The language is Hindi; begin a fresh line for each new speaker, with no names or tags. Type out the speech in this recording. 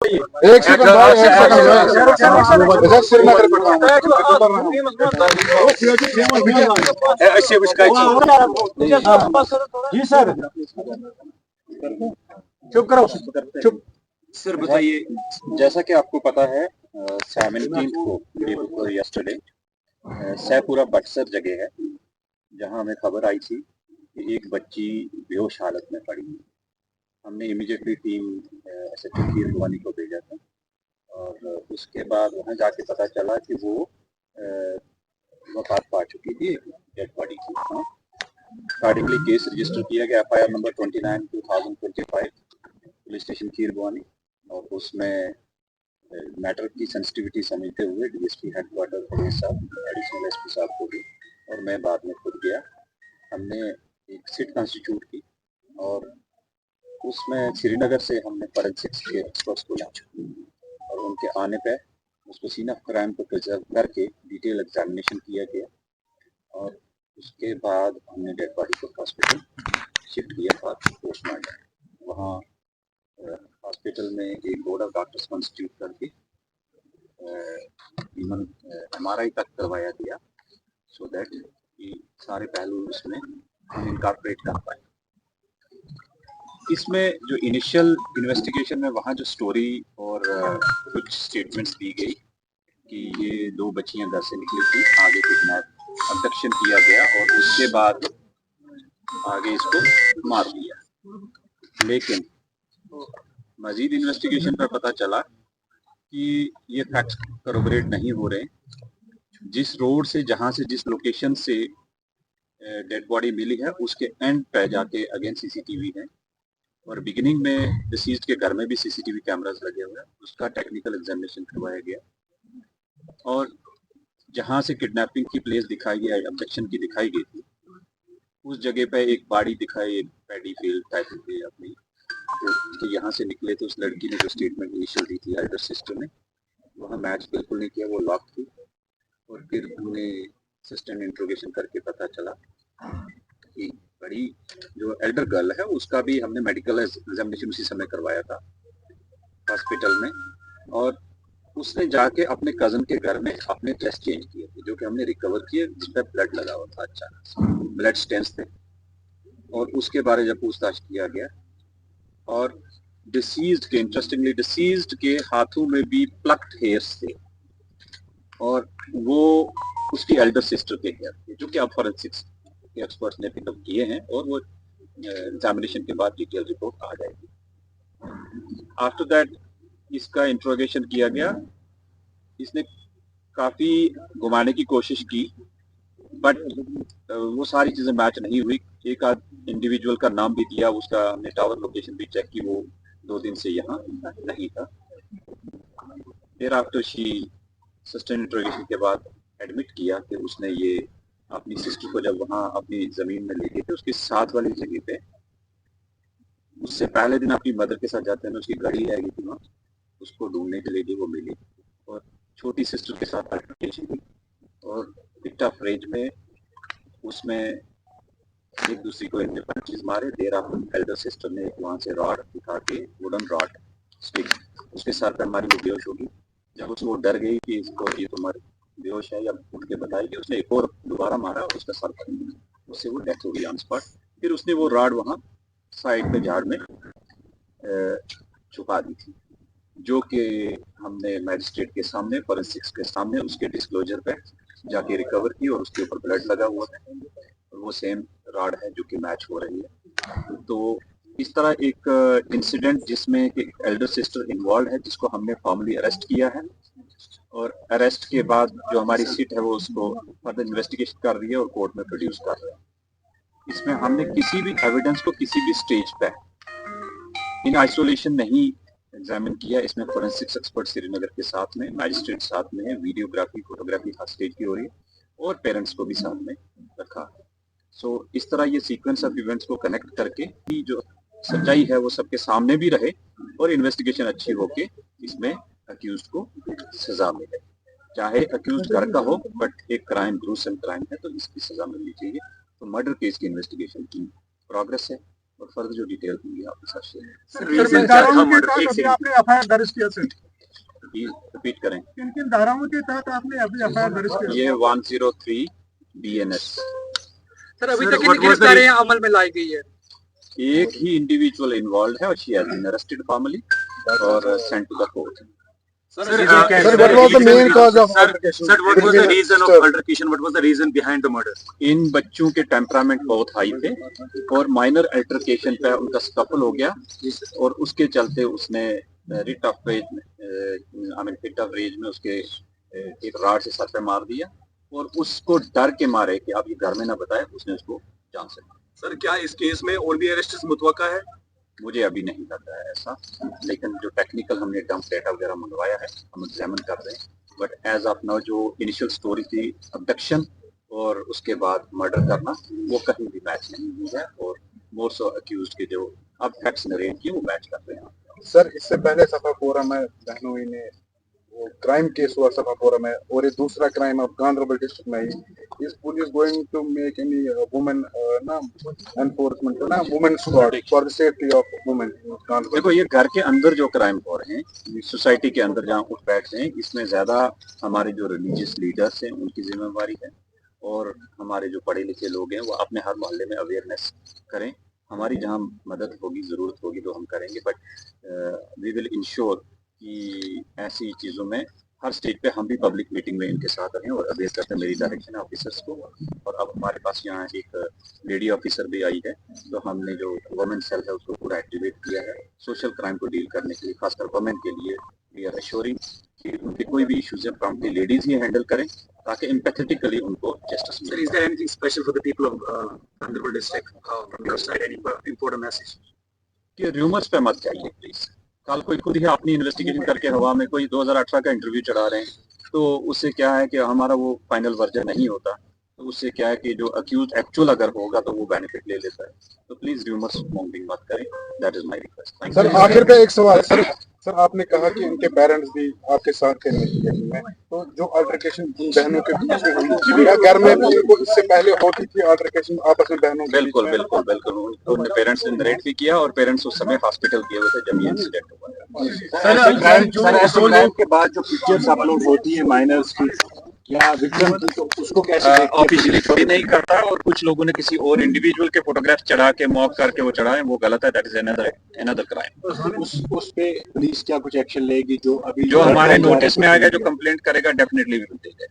एक सेकंड भाई, एक सेकंड भाई, श्रीनगर पे जी सर, चुप करो, चुप।
सर बताइए, जैसा कि आपको पता है 17 को डे बिफोर यस्टरडे सैपुरा बक्सर जगह है जहां हमें खबर आई थी कि एक बच्ची बेहोश हालत में पड़ी। हमने इमीडिएटली टीम एसएचओ की रुवानी को भेजा था और उसके बाद वहां जाके पता चला कि वो वफात पा चुकी थी, डेड बॉडी थी। अकॉर्डिंगली केस रजिस्टर किया गया FIR नंबर 29/2025 पुलिस स्टेशन खीरबुआनी और उसमें मैटर की सेंसिटिविटी समझते हुए डीएसपी हेडक्वार्टर फरेज साहब, एडिशनल एसपी साहब को भी और मैं बाद में खुद गया। हमने एक सिट कंस्टिट्यूट की और उसमें श्रीनगर से हमने फॉरेंसिक्स के एक्सपर्ट्स को लाया और उनके आने पे उसको सीन ऑफ क्राइम को प्रिजर्व करके डिटेल एग्जामिनेशन किया गया और उसके बाद हमने डेड बॉडी को हॉस्पिटल शिफ्ट किया था पोस्टमार्टम। वहाँ हॉस्पिटल में एक बोर्ड ऑफ डॉक्टर्स कॉन्स्टिट्यूट करके इवन MRI तक करवाया गया सो दैट कि सारे पहलू उसमें हम इनकॉर्पोरेट कर पाए। इसमें जो इनिशियल इन्वेस्टिगेशन में वहाँ जो स्टोरी और कुछ स्टेटमेंट्स दी गई कि ये 2 बच्चियां घर से निकली थी, आगे किडनैप अबडक्शन किया गया और उसके बाद आगे इसको मार दिया। लेकिन मजीद इन्वेस्टिगेशन पर पता चला कि ये फैक्ट्स करोबरेट नहीं हो रहे। जिस रोड से जहां से जिस लोकेशन से डेड बॉडी मिली है उसके एंड पे जाके अगेन सीसीटीवी है और बिगिनिंग में डिसीज्ड के घर में भी सीसीटीवी कैमरास लगे हुए हैं, उसका टेक्निकल एग्जामिनेशन करवाया गया और जहां से किडनैपिंग की प्लेस दिखाई गई, अबडक्शन की दिखाई गई थी, उस जगह पे एक बाड़ी दिखाई, पैडी फील्ड टाइप की अपनी, तो यहाँ से निकले थे। उस लड़की ने जो स्टेटमेंट इनिशियल दी थी एल्डर सिस्टर ने, वहाँ मैच बिल्कुल नहीं किया, वो लॉक थी और फिर हमने असिस्टेंट इंट्रोगेशन करके पता चला कि बड़ी जो एल्डर गर्ल है उसका भी हमने मेडिकल एग्जामिनेशन उसी समय करवाया था हॉस्पिटल में और उसने जाके अपने कजन के घर में अपने टेस्ट चेंज किए थे जो कि हमने रिकवर किए, जिस पर ब्लड लगा हुआ था, अच्छा ब्लड स्टेन्स थे और उसके बारे में पूछताछ किया गया और डिसीज्ड के, इंटरेस्टिंगली डिसीज्ड के हाथों में भी प्लक्ड हेयर्स थे और वो उसकी एल्डर सिस्टर के हेयर थे जो कि अब फॉरेंसिक्स के एक्सपर्ट्स ने पिकअप किए हैं और वो एग्जामिनेशन के बाद डिटेल रिपोर्ट आ जाएगी। आफ्टर दैट इसका इंट्रोगेशन किया गया। इसने काफी घुमाने की कोशिश की बट वो सारी चीजें मैच नहीं हुई। एक आध इंडिविजुअल का नाम भी दिया, उसका हमने टावर लोकेशन भी चेक की, वो 2 दिन से यहाँ नहीं था। फिर आफ्टर शी सस्टेन इंट्रोगेशन के बाद एडमिट किया कि उसने ये अपनी सिस्टर को जब वहाँ अपनी जमीन में ले गए थे उसके साथ वाली जगह पे, उससे पहले दिन अपनी मदर के साथ जाते हैं, उसकी गाड़ी रह गई थी वहाँ, उसको ढूंढने के लिए वो मिली और छोटी सिस्टर के साथ अल्टरकेशन हुई और पिक्टा फ्रेज में उसमें एक दूसरी को इनने पंचेस मारे। देर आफ्टर एल्डर सिस्टर ने वहाँ से रॉड उठा के, वुडन रॉड स्टिक उसके सर पर मारी, वो बेहोश होगी। जब उसको डर गई कि इसको ये तो मर बेहोश है या उठ के बताएगी, उसने एक और दोबारा मारा और उसका सर पर, उससे वो डेथ हो गई ऑन स्पॉट। फिर उसने वो रॉड वहाँ साइड पे झाड़ में छुपा दी थी जो कि हमने मैजिस्ट्रेट के सामने, फॉरेंसिक्स के सामने उसके डिस्क्लोजर पे जाके रिकवर की और उसके ऊपर ब्लड लगा हुआ है और वो सेम रॉड है जो कि मैच हो रही है। तो इस तरह एक इंसिडेंट जिसमें एक एल्डर सिस्टर इन्वॉल्व है जिसको हमने फॉर्मली अरेस्ट किया है और अरेस्ट के बाद जो हमारी सीट है वो उसको फर्दर इन्वेस्टिगेशन कर रही है और कोर्ट में प्रोड्यूस कर रही है। इसमें हमने किसी भी एविडेंस को किसी भी स्टेज पे इन आइसोलेशन नहीं एग्जामिन किया। इसमें फोरेंसिक्स एक्सपर्ट श्रीनगर के साथ में, मैजिस्ट्रेट साथ में है, वीडियोग्राफी फोटोग्राफी हर स्टेज की हो रही है और पेरेंट्स को भी साथ में रखा। सो इस तरह ये सीक्वेंस ऑफ इवेंट्स को कनेक्ट करके कि जो सच्चाई है वो सबके सामने भी रहे और इन्वेस्टिगेशन अच्छी होके इसमें अक्यूज्ड को सजा मिले। चाहे अक्यूज्ड घर का हो बट एक क्राइम, ग्रूसम क्राइम है तो इसकी सजा मिलनी चाहिए। तो मर्डर केस की इन्वेस्टिगेशन की प्रोग्रेस है और फर्दर जो डिटेल होंगी आपके साथ शेयर
किन धाराओं के तहत अभी आपने एफआईआर दर्ज किया सर?
रिपीट करें।
किन किन धाराओं के तहत आपने अभी एफआईआर दर्ज किया?
ये 103 BNS।
सर अभी तक कितनी गिरफ्तारियां अमल में लाई गई है?
एक ही इंडिविजुअल इन्वॉल्व है और she has been arrested formally और sent to the court.
Sir, what was the main cause of altercation?
Sir, what was the reason of altercation? What was the reason behind the murder?
इन बच्चों के टेम्परामेंट बहुत हाई थे और माइनर अल्टरकेशन पे उनका स्कफल हो गया और उसके चलते उसने रिट ऑफ रेज में उसके एक राड से सर पे मार दिया और उसको डर के मारे कि आप ये घर में ना बताए, उसने उसको जान से मारा।
सर क्या इस केस में और भी अरेस्ट मुतवक्का है?
मुझे अभी नहीं लग रहा है ऐसा, लेकिन जो टेक्निकल हमने डंप डेटा वगैरह मंगवाया है हम एग्जामिन कर रहे हैं, बट एज ऑफ नाउ जो इनिशियल स्टोरी थी अबडक्शन और उसके बाद मर्डर करना वो कहीं भी मैच नहीं हुई है और मोर सो अक्यूज्ड के जो अब फैक्ट्स नरेट किए वो मैच कर रहे हैं।
सर इससे पहले सफापोरा में बहनोई ने वो क्राइम केस हुआ सफापोरा में और ये दूसरा क्राइम अब गांधरबल डिस्ट्रिक्ट में ही। Is police going to make any women ना एनफोर्समेंट ना women squad for the safety of women?
देखो ये घर के अंदर जो क्राइम हो रहे हैं सोसाइटी के अंदर जहाँ उठ बैठ हैं, इसमें ज्यादा हमारे जो रिलीजियस लीडर्स हैं उनकी जिम्मेवारी है और हमारे जो पढ़े लिखे लोग हैं वो अपने हर मोहल्ले में अवेयरनेस करें। हमारी जहाँ मदद होगी ज़रूरत होगी तो हम करेंगे, बट वी विल इंश्योर कि ऐसी चीज़ों में हर स्टेज पे हम भी पब्लिक मीटिंग में इनके साथ रहें और अवेयर करते हैं। मेरी डायरेक्शन है ऑफिसर्स को और अब हमारे पास यहाँ एक लेडी ऑफिसर भी आई है तो हमने जो वुमेन सेल है उसको पूरा एक्टिवेट किया है सोशल क्राइम को डील करने के लिए, खासकर वुमेन के लिए। वी आर एश्योरिंग कि उनके कोई भी इश्यूज है प्रॉम्प्टली लेडीज ही हैंडल करें ताकि एम्पैथेटिकली उनको जस्टिस मिले।
Sir, is there anything special for the people of Gandharbal district from your side? Any important message?
कि रूमर्स पे मत जाइए प्लीज। कल कोई खुद ही अपनी इन्वेस्टिगेशन करके हवा में कोई 2018 का इंटरव्यू चढ़ा रहे हैं तो उससे क्या है कि हमारा वो फाइनल वर्जन नहीं होता, तो उससे क्या है कि जो अक्यूज एक्चुअल अगर होगा तो वो बेनिफिट ले लेता है। तो प्लीज रूमर्स मॉन्गिंग मत करें, that is my request.
Sir आखिर पे एक सवाल सर आपने कहा कि उनके पेरेंट्स भी आपके साथ थे इन्वेस्टिगेशन में, तो जो अल्टरकेशन बहनों के बीच में हुई या घर में उनको इससे पहले होती थी अल्टरकेशन आपस में बहनों के?
बिल्कुल बिल्कुल बिल्कुल उनके पेरेंट्स ने नरेट भी किया और पेरेंट्स उस समय हॉस्पिटल गए हुए थे जब ये इंसिडेंट हुआ है।
क्राइम के बाद जो पिक्चर्स अपलोड होती है माइनर्स की, क्या विक्टिम की, तो उसको कैसे
ऑफिशियली कोई नहीं करता और कुछ लोगों ने किसी और इंडिविजुअल के फोटोग्राफ चढ़ा के मॉक करके वो चढ़ाए, वो गलत है। That is another crime.
उस पे पुलिस क्या कुछ एक्शन लेगी? जो अभी
जो हमारे नोटिस में आएगा, जो कंप्लेंट करेगा डेफिनेटली भी देगा।